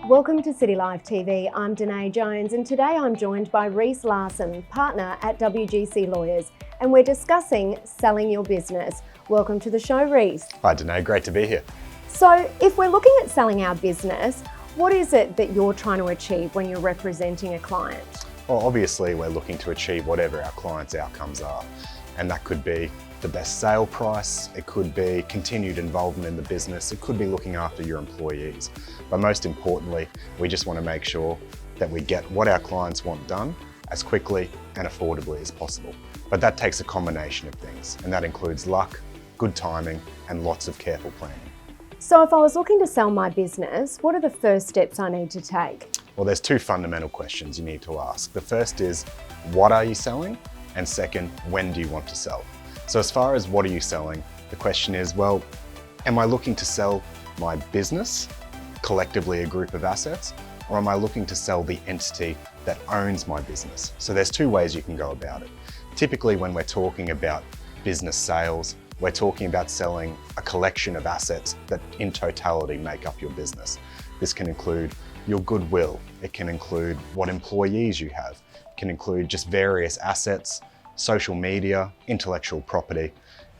Welcome to CityLife TV. I'm Danae Jones and today I'm joined by Rhys Larsen, partner at WGC Lawyers, and we're discussing selling your business. Welcome to the show, Rhys. Hi Danae, great to be here. So if we're looking at selling our business, what is it that you're trying to achieve when you're representing a client? Well, obviously we're looking to achieve whatever our clients' outcomes are, and that could be the best sale price, it could be continued involvement in the business, it could be looking after your employees. But most importantly, we just want to make sure that we get what our clients want done as quickly and affordably as possible. But that takes a combination of things, and that includes luck, good timing, and lots of careful planning. So if I was looking to sell my business, what are the first steps I need to take? Well, there's two fundamental questions you need to ask. The first is, what are you selling? And second, when do you want to sell? So as far as what are you selling, the question is, well, am I looking to sell my business, collectively a group of assets, or am I looking to sell the entity that owns my business? So there's two ways you can go about it. Typically when we're talking about business sales, we're talking about selling a collection of assets that in totality make up your business. This can include your goodwill, it can include what employees you have, it can include just various assets, social media, intellectual property,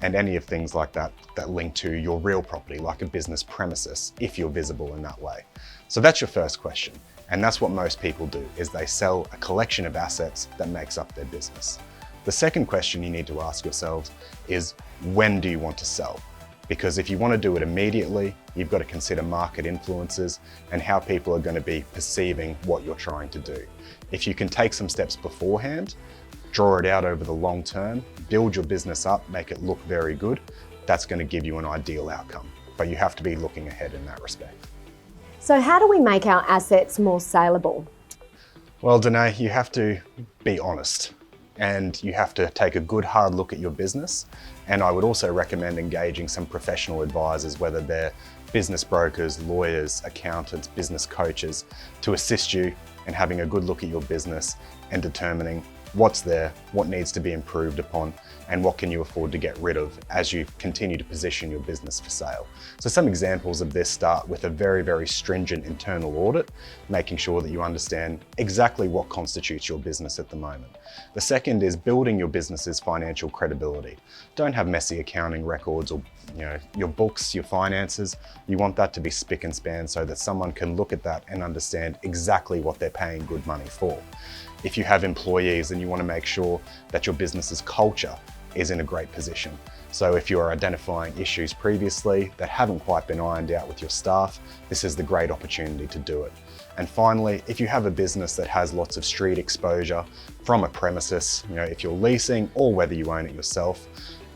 and any of things like that that link to your real property, like a business premises, if you're visible in that way. So that's your first question. And that's what most people do, is they sell a collection of assets that makes up their business. The second question you need to ask yourselves is, when do you want to sell? Because if you want to do it immediately, you've got to consider market influences and how people are going to be perceiving what you're trying to do. If you can take some steps beforehand, draw it out over the long term, build your business up, make it look very good, that's going to give you an ideal outcome. But you have to be looking ahead in that respect. So how do we make our assets more saleable? Well, Danae, you have to be honest and you have to take a good hard look at your business. And I would also recommend engaging some professional advisors, whether they're business brokers, lawyers, accountants, business coaches, to assist you in having a good look at your business and determining what's there, what needs to be improved upon, and what can you afford to get rid of as you continue to position your business for sale. So some examples of this start with a very, very stringent internal audit, making sure that you understand exactly what constitutes your business at the moment. The second is building your business's financial credibility. Don't have messy accounting records or your books, your finances. You want that to be spick and span so that someone can look at that and understand exactly what they're paying good money for. If you have employees, then you want to make sure that your business's culture is in a great position. So if you are identifying issues previously that haven't quite been ironed out with your staff, this is the great opportunity to do it. And finally, if you have a business that has lots of street exposure from a premises, if you're leasing or whether you own it yourself,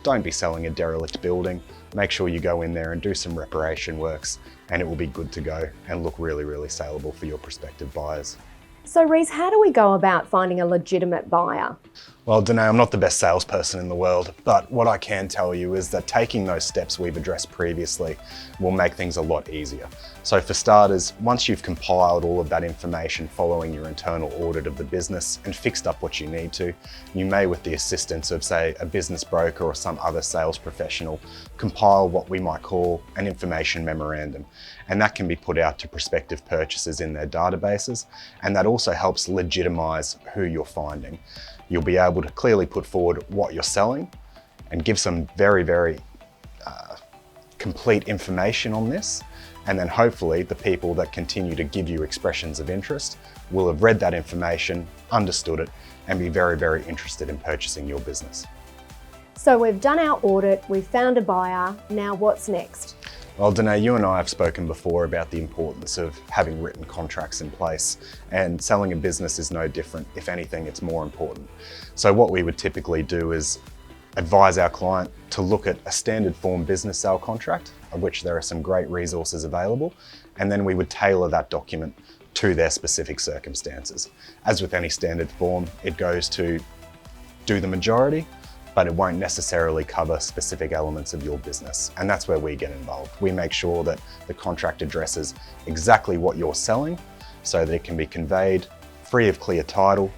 don't be selling a derelict building. Make sure you go in there and do some reparation works and it will be good to go and look really, really saleable for your prospective buyers. So Rhys, how do we go about finding a legitimate buyer? Well, Danae, I'm not the best salesperson in the world, but what I can tell you is that taking those steps we've addressed previously will make things a lot easier. So for starters, once you've compiled all of that information following your internal audit of the business and fixed up what you need to, you may, with the assistance of, say, a business broker or some other sales professional, compile what we might call an information memorandum. And that can be put out to prospective purchasers in their databases, and that also helps legitimize who you're finding. You'll be able to clearly put forward what you're selling and give some very, very complete information on this. And then hopefully the people that continue to give you expressions of interest will have read that information, understood it, and be very, very interested in purchasing your business. So we've done our audit, we've found a buyer, now what's next? Well, Danae, you and I have spoken before about the importance of having written contracts in place, and selling a business is no different. If anything, it's more important. So what we would typically do is advise our client to look at a standard form business sale contract, of which there are some great resources available, and then we would tailor that document to their specific circumstances. As with any standard form, it goes to do the majority, but it won't necessarily cover specific elements of your business. And that's where we get involved. We make sure that the contract addresses exactly what you're selling so that it can be conveyed free of clear title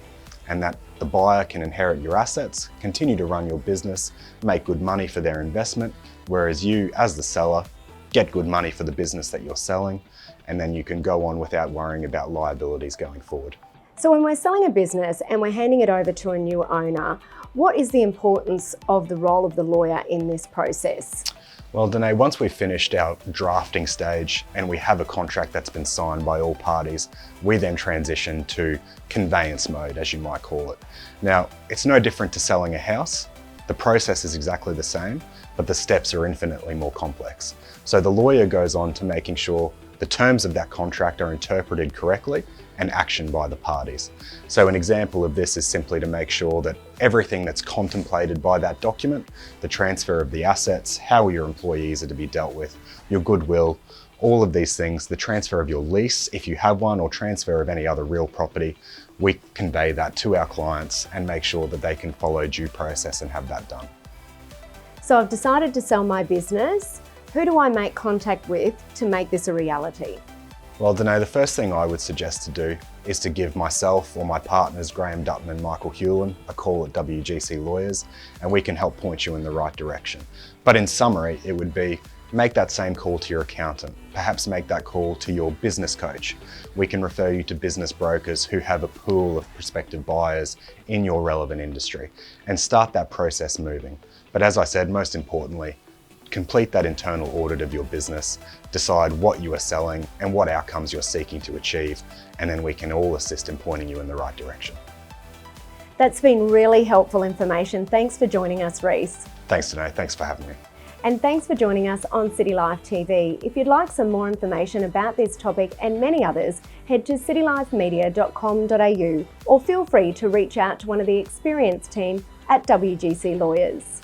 and that the buyer can inherit your assets, continue to run your business, make good money for their investment, whereas you, as the seller, get good money for the business that you're selling, and then you can go on without worrying about liabilities going forward. So when we're selling a business and we're handing it over to a new owner, what is the importance of the role of the lawyer in this process? Well, Danae, once we've finished our drafting stage and we have a contract that's been signed by all parties, we then transition to conveyance mode, as you might call it. Now, it's no different to selling a house. The process is exactly the same, but the steps are infinitely more complex. So the lawyer goes on to making sure the terms of that contract are interpreted correctly and actioned by the parties. So an example of this is simply to make sure that everything that's contemplated by that document, the transfer of the assets, how your employees are to be dealt with, your goodwill, all of these things, the transfer of your lease, if you have one, or transfer of any other real property, we convey that to our clients and make sure that they can follow due process and have that done. So I've decided to sell my business. Who do I make contact with to make this a reality? Well, Danae, the first thing I would suggest to do is to give myself or my partners, Graham Dutton and Michael Hewlin, a call at WGC Lawyers, and we can help point you in the right direction. But in summary, it would be make that same call to your accountant, perhaps make that call to your business coach. We can refer you to business brokers who have a pool of prospective buyers in your relevant industry and start that process moving. But as I said, most importantly, complete that internal audit of your business, decide what you are selling and what outcomes you're seeking to achieve, and then we can all assist in pointing you in the right direction. That's been really helpful information. Thanks for joining us, Rhys. Thanks, Danae. Thanks for having me. And thanks for joining us on CityLife TV. If you'd like some more information about this topic and many others, head to citylifemedia.com.au or feel free to reach out to one of the experienced team at WGC Lawyers.